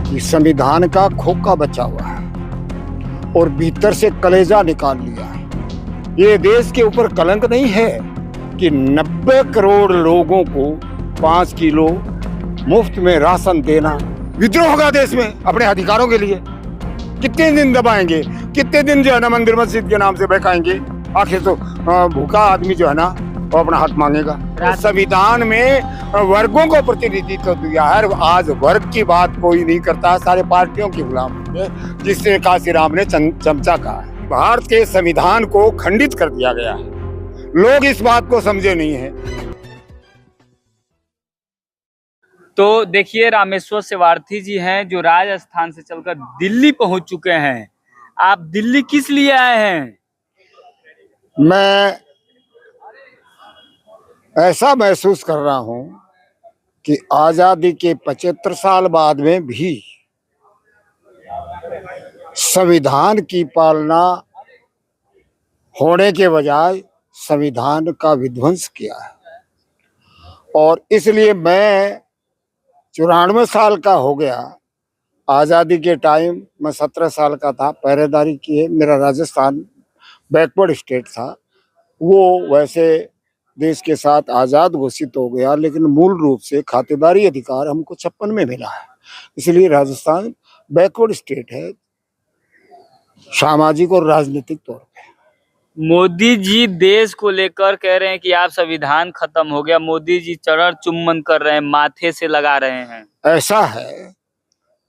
कि संविधान का खोखा बचा हुआ है और भीतर से कलेजा निकाल लिया है। ये देश के ऊपर कलंक नहीं है कि 90 करोड़ लोगों को 5 किलो मुफ्त में राशन देना। विद्रोह होगा देश में अपने अधिकारों के लिए। कितने दिन दबाएंगे, कितने दिन जो है ना मंदिर मस्जिद के नाम से बहकाएंगे। आखिर तो भूखा आदमी जो है ना वो अपना हक मांगेगा। संविधान में वर्गों को प्रतिनिधित्व दिया है। आज वर्ग की बात कोई नहीं करता, सारे पार्टियों की गुलाम है, जिससे काशीराम ने चमचा कहा है। भारत के संविधान को खंडित कर दिया गया है। लोग इस बात को समझे नहीं है। तो देखिए, रामेश्वर सेवार्थी जी हैं जो राजस्थान से चलकर दिल्ली पहुंच चुके हैं। आप दिल्ली किस लिए आए हैं? मैं ऐसा महसूस कर रहा हूं कि आजादी के 75 साल बाद में भी संविधान की पालना होने के बजाय संविधान का विध्वंस किया है। और इसलिए मैं 94 साल का हो गया। आज़ादी के टाइम मैं 17 साल का था, पहरेदारी की है। मेरा राजस्थान बैकवर्ड स्टेट था, वो वैसे देश के साथ आज़ाद घोषित हो गया, लेकिन मूल रूप से खातेदारी अधिकार हमको 56 में मिला है। इसलिए राजस्थान बैकवर्ड स्टेट है सामाजिक और राजनीतिक तौर पे। मोदी जी देश को लेकर कह रहे हैं कि आप संविधान खत्म हो गया। मोदी जी चरण चुम्बन कर रहे हैं, माथे से लगा रहे हैं। ऐसा है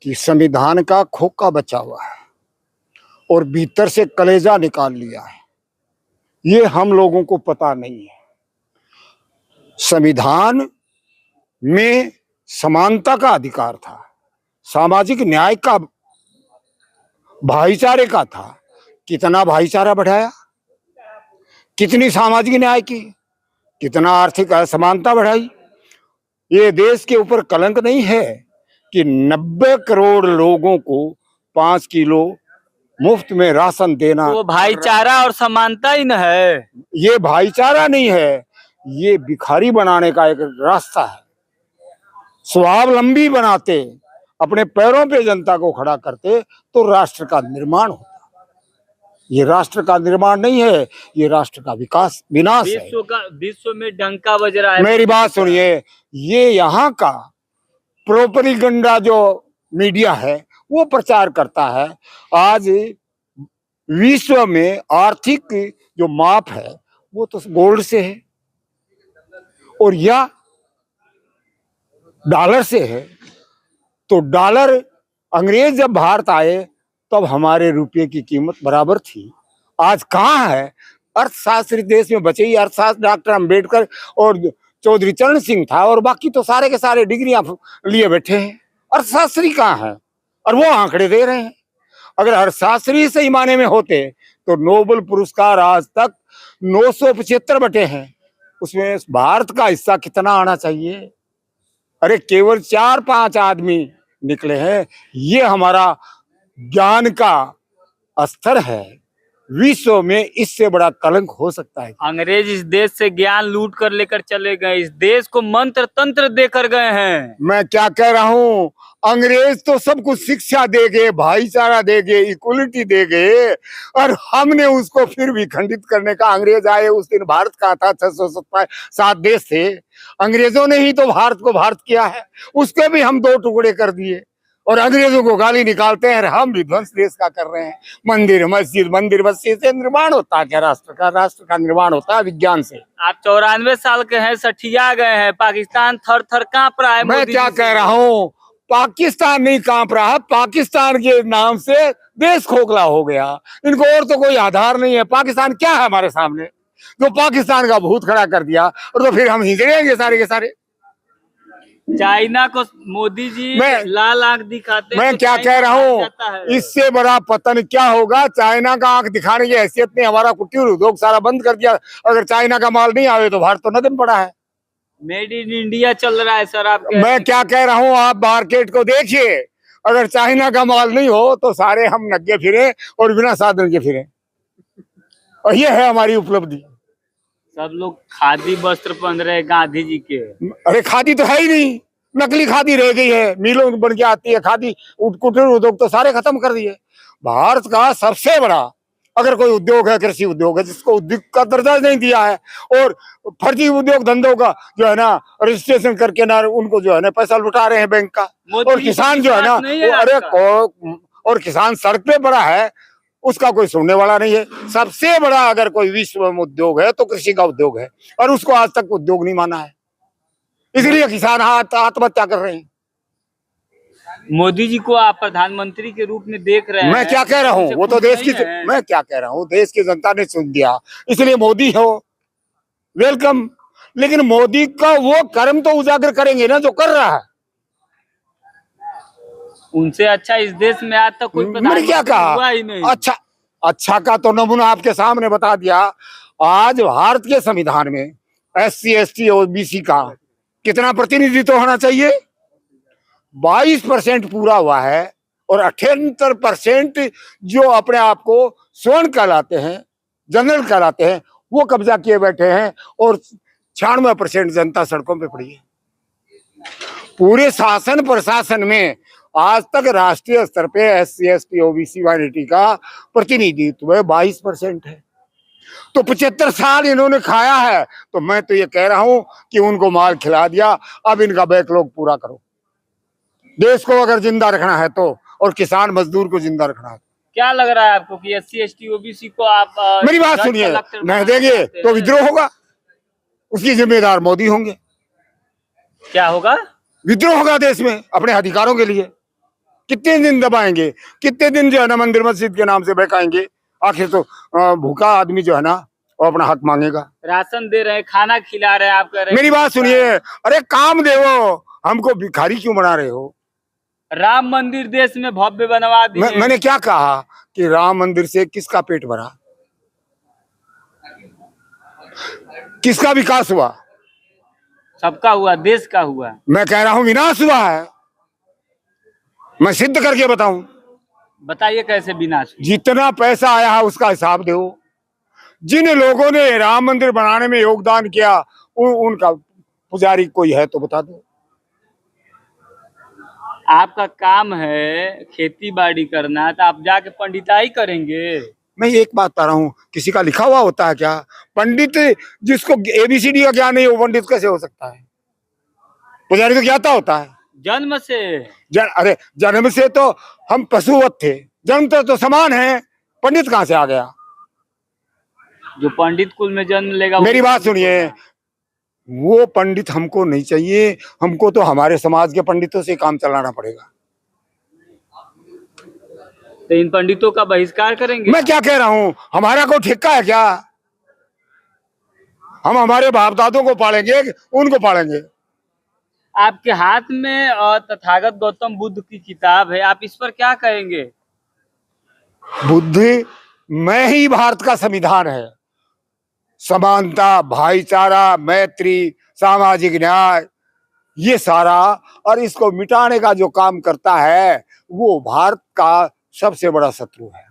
कि संविधान का खोखा बचा हुआ है और भीतर से कलेजा निकाल लिया है। ये हम लोगों को पता नहीं है। संविधान में समानता का अधिकार था, सामाजिक न्याय का, भाईचारे का था। कितना भाईचारा बढ़ाया, कितनी सामाजिक न्याय की, कितना आर्थिक असमानता बढ़ाई। ये देश के ऊपर कलंक नहीं है कि 90 करोड़ लोगों को 5 किलो मुफ्त में राशन देना। वो भाईचारा और समानता ही न है। ये भाईचारा नहीं है, ये भिखारी बनाने का एक रास्ता है। स्वावलंबी बनाते, अपने पैरों पे जनता को खड़ा करते तो राष्ट्र का निर्माण होता। ये राष्ट्र का निर्माण नहीं है, ये राष्ट्र का विनाश है। विश्व में डंका बज रहा है। मेरी बात सुनिए, ये यहाँ का प्रोपेगेंडा जो मीडिया है वो प्रचार करता है। आज विश्व में आर्थिक जो माप है वो तो गोल्ड से है और या डॉलर से है। तो डॉलर, अंग्रेज जब भारत आए तब हमारे रुपये की कीमत बराबर थी। आज कहाँ है? अर्थशास्त्री देश में बचे ही अर्थशास्त्र डॉक्टर अंबेडकर और चौधरी चरण सिंह था, और बाकी तो सारे के सारे डिग्रियां लिए बैठे हैं। अर्थशास्त्री कहाँ है? और वो आंकड़े दे रहे हैं। अगर अर्थशास्त्री सही माने में होते तो नोबेल पुरस्कार आज तक 975 बटे हैं, उसमें भारत का हिस्सा कितना आना चाहिए? अरे केवल 4-5 आदमी निकले हैं। ये हमारा ज्ञान का स्तर है। विश्व में इससे बड़ा कलंक हो सकता है? अंग्रेज इस देश से ज्ञान लूट कर लेकर चले गए, इस देश को मंत्र तंत्र देकर गए हैं। मैं क्या कह रहा हूँ, अंग्रेज तो सब कुछ शिक्षा दे गए, भाईचारा दे गए, इक्वलिटी दे गए, और हमने उसको फिर भी खंडित करने का। अंग्रेज आए उस दिन भारत का था, 607 देश थे। अंग्रेजों ने ही तो भारत को भारत किया है, उसके भी हम 2 टुकड़े कर दिए और अंग्रेजों को गाली निकालते हैं। हम विध्वंस देश का कर रहे हैं। मंदिर मस्जिद से निर्माण होता है क्या? राष्ट्र का निर्माण होता है विज्ञान से। आप 94 साल के हैं, सठिया गए हैं। पाकिस्तान थर थर कांप रहा है। मैं क्या कह रहा हूँ, पाकिस्तान नहीं कांप रहा है, पाकिस्तान के नाम से देश खोखला हो गया। इनको और तो कोई आधार नहीं है। पाकिस्तान क्या है हमारे सामने? जो पाकिस्तान का भूत खड़ा कर दिया, और तो फिर हम हिजड़ेंगे सारे के सारे। चाइना को मोदी जी लाल आंख दिखाते हैं। मैं तो क्या कह रहा हूँ, इससे बड़ा पतन क्या होगा? चाइना का आंख दिखाने की हैसियत ने हमारा कुटीर उद्योग सारा बंद कर दिया। अगर चाइना का माल नहीं आवे तो भारत तो नदन पड़ा है। मेड इन इंडिया चल रहा है सर। आप मैं क्या कह रहा हूँ, आप मार्केट को देखिए। अगर चाइना का माल नहीं हो तो सारे हम नंगे फिरे और बिना साधन के फिरे। और ये है हमारी उपलब्धि। सब लोग खादी वस्त्र पहन रहे गांधी जी के। अरे खादी तो है ही नहीं, नकली खादी रह गई है, मिलों बन के आती है खादी, कुटीर उद्योग तो सारे खत्म कर दिए। भारत का सबसे बड़ा अगर कोई उद्योग है, कृषि उद्योग है, जिसको उद्योग का दर्जा नहीं दिया है, और फर्जी उद्योग धंधों का जो है ना रजिस्ट्रेशन करके ना उनको जो है ना पैसा लुटा रहे हैं बैंक का। मोदी और जी किसान की जो है ना बात नहीं है अरे आपका। और किसान सड़क पे पड़ा है, उसका कोई सुनने वाला नहीं है। सबसे बड़ा अगर कोई विश्व में उद्योग है तो कृषि का उद्योग है, और उसको आज तक उद्योग नहीं माना है, इसलिए किसान आत्महत्या कर रहे हैं। मोदी जी को आप प्रधानमंत्री के रूप में देख रहे हैं। मैं क्या कह रहा हूँ, वो तो देश की, मैं क्या कह रहा हूँ, देश की जनता ने चुन दिया, इसलिए मोदी हो, वेलकम। लेकिन मोदी का वो कर्म तो उजागर करेंगे ना जो कर रहा है। उनसे अच्छा इस देश में आज तक कोई मैंने क्या प्रधानमंत्री हुआ ही कहा, नहीं। अच्छा का तो नमूना आपके सामने बता दिया। आज भारत के संविधान में SC ST OBC का कितना प्रतिनिधित्व होना चाहिए? 22% पूरा हुआ है, और 78% जो अपने आप को स्वर्ण कहलाते हैं, जनरल कहलाते हैं, वो कब्जा किए बैठे हैं, और 96% जनता सड़कों पे पड़ी है। पूरे शासन प्रशासन में आज तक राष्ट्रीय स्तर पे SC ST OBC माइनॉरिटी का प्रतिनिधित्व 22% है। तो 75 साल इन्होंने खाया है, तो मैं तो ये कह रहा हूं कि उनको माल खिला दिया, अब इनका बैकलॉग पूरा करो। देश को अगर जिंदा रखना है तो, और किसान मजदूर को जिंदा रखना है। क्या लग रहा है आपको कि SC ST OBC को आप मेरी बात सुनिए, नहीं देंगे तो विद्रोह होगा, उसकी जिम्मेदार मोदी होंगे। क्या होगा? विद्रोह होगा देश में अपने अधिकारों के लिए। कितने दिन दबाएंगे, कितने दिन जो है ना मंदिर मस्जिद के नाम से बहकाएंगे? आखिर तो भूखा आदमी जो है ना वो अपना हक मांगेगा। राशन दे रहे हैं, खाना खिला रहे हैं, आप कह रहे हैं मेरी बात सुनिए, अरे काम देवो, हमको भिखारी क्यों बना रहे हो? राम मंदिर देश में भव्य बनवा दिए। मैंने क्या कहा कि राम मंदिर से किसका पेट भरा, किसका विकास हुआ? सबका हुआ, देश का हुआ। मैं कह रहा हूं विनाश हुआ है, मैं सिद्ध करके बताऊं। बताइए कैसे विनाश हुआ? जितना पैसा आया है उसका हिसाब दो। जिन लोगों ने राम मंदिर बनाने में योगदान किया उनका पुजारी कोई है तो बता दो। आपका काम है खेती बाड़ी करना, तो आप जाके पंडिताई करेंगे। मैं एक बात बता रहा हूँ, किसी का लिखा हुआ होता है क्या? पंडित जिसको ABCD का ज्ञान नहीं, वो पंडित कैसे हो सकता है? पुजारी तो ज्ञाता होता है जन्म से। अरे जन्म से तो हम पशुवत थे, जन्म तो समान है, पंडित कहाँ से आ गया? जो पंडित कुल में जन्म लेगा। मेरी बात सुनिए, वो पंडित हमको नहीं चाहिए, हमको तो हमारे समाज के पंडितों से काम चलाना पड़ेगा। तो इन पंडितों का बहिष्कार करेंगे? मैं क्या कह रहा हूँ, हमारा कोई ठेका है क्या? हम हमारे बाप दादों को पालेंगे, उनको पालेंगे। आपके हाथ में तथागत गौतम बुद्ध की किताब है, आप इस पर क्या कहेंगे? बुद्धि में ही भारत का संविधान है। समानता, भाईचारा, मैत्री, सामाजिक न्याय, ये सारा, और इसको मिटाने का जो काम करता है वो भारत का सबसे बड़ा शत्रु है।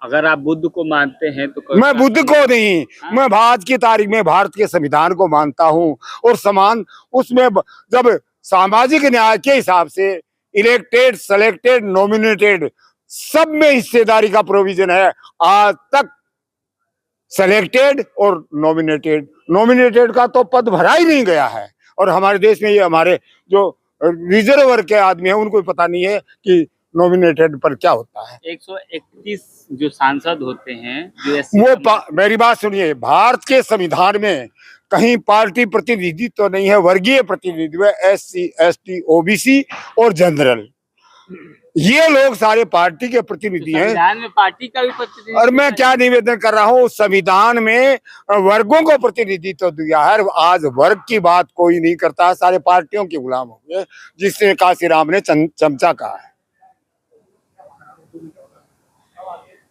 अगर आप बुद्ध को मानते हैं तो मैं बुद्ध को नहीं, मैं आज की तारीख में भारत के संविधान को मानता हूं, और समान उसमें जब सामाजिक न्याय के हिसाब से इलेक्टेड, सेलेक्टेड, नॉमिनेटेड सब में हिस्सेदारी का प्रोविजन है। आज तक सेलेक्टेड और नॉमिनेटेड का तो पद भरा ही नहीं गया है, और हमारे देश में ये हमारे जो रिजर्व वर्ग के आदमी है उनको पता नहीं है कि नॉमिनेटेड पर क्या होता है। 131 जो सांसद होते हैं वो मेरी बात सुनिए, भारत के संविधान में कहीं पार्टी प्रतिनिधित्व तो नहीं है, वर्गीय प्रतिनिधित्व है, SC ST OBC और जनरल। ये लोग सारे पार्टी के प्रतिनिधि हैं। संविधान में पार्टी का भी प्रतिनिधि। और मैं क्या निवेदन कर रहा हूँ, संविधान में वर्गों को प्रतिनिधित्व दिया है, आज वर्ग की बात कोई नहीं करता, सारे पार्टियों के गुलाम हो गए, जिससे काशीराम ने चमचा कहा है।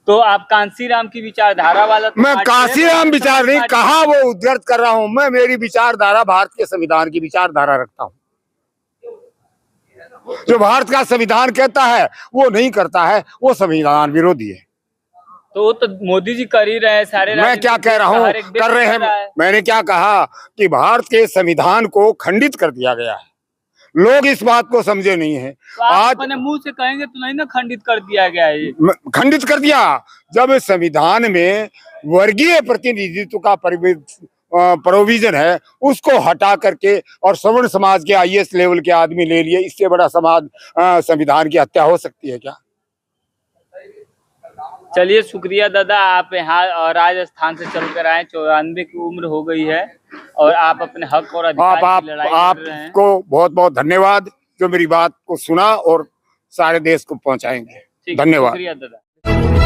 तो आप कांसीराम की विचारधारा वाला तो मैं कांसीराम विचार नहीं कहा, वो उद्धृत कर रहा हूं। मैं मेरी विचारधारा भारत के संविधान की विचारधारा रखता हूं। जो भारत का संविधान कहता है वो नहीं करता है, वो संविधान विरोधी है। तो वो तो मोदी जी कर ही रहे हैं सारे। मैं क्या कह रहा हूँ, कर रहे हैं। मैंने क्या कहा कि भारत के संविधान को खंडित कर दिया गया है, लोग इस बात को समझे नहीं है। तो आप आज अपने मुंह से कहेंगे तो नहीं ना खंडित कर दिया गया है ये? खंडित कर दिया। जब संविधान में वर्गीय प्रतिनिधित्व का प्रोविजन है, उसको हटा करके और सवर्ण समाज के आईएएस लेवल के आदमी ले लिए, इससे बड़ा समाज संविधान की हत्या हो सकती है क्या? चलिए शुक्रिया दादा, आप यहाँ राजस्थान से चलकर आए, 94 की उम्र हो गई है और आप अपने हक और अधिकार की लड़ाई लड़ रहे हैं। आपको बहुत बहुत धन्यवाद जो मेरी बात को सुना और सारे देश को पहुंचाएंगे। ठीक है, धन्यवाद। शुक्रिया दादा।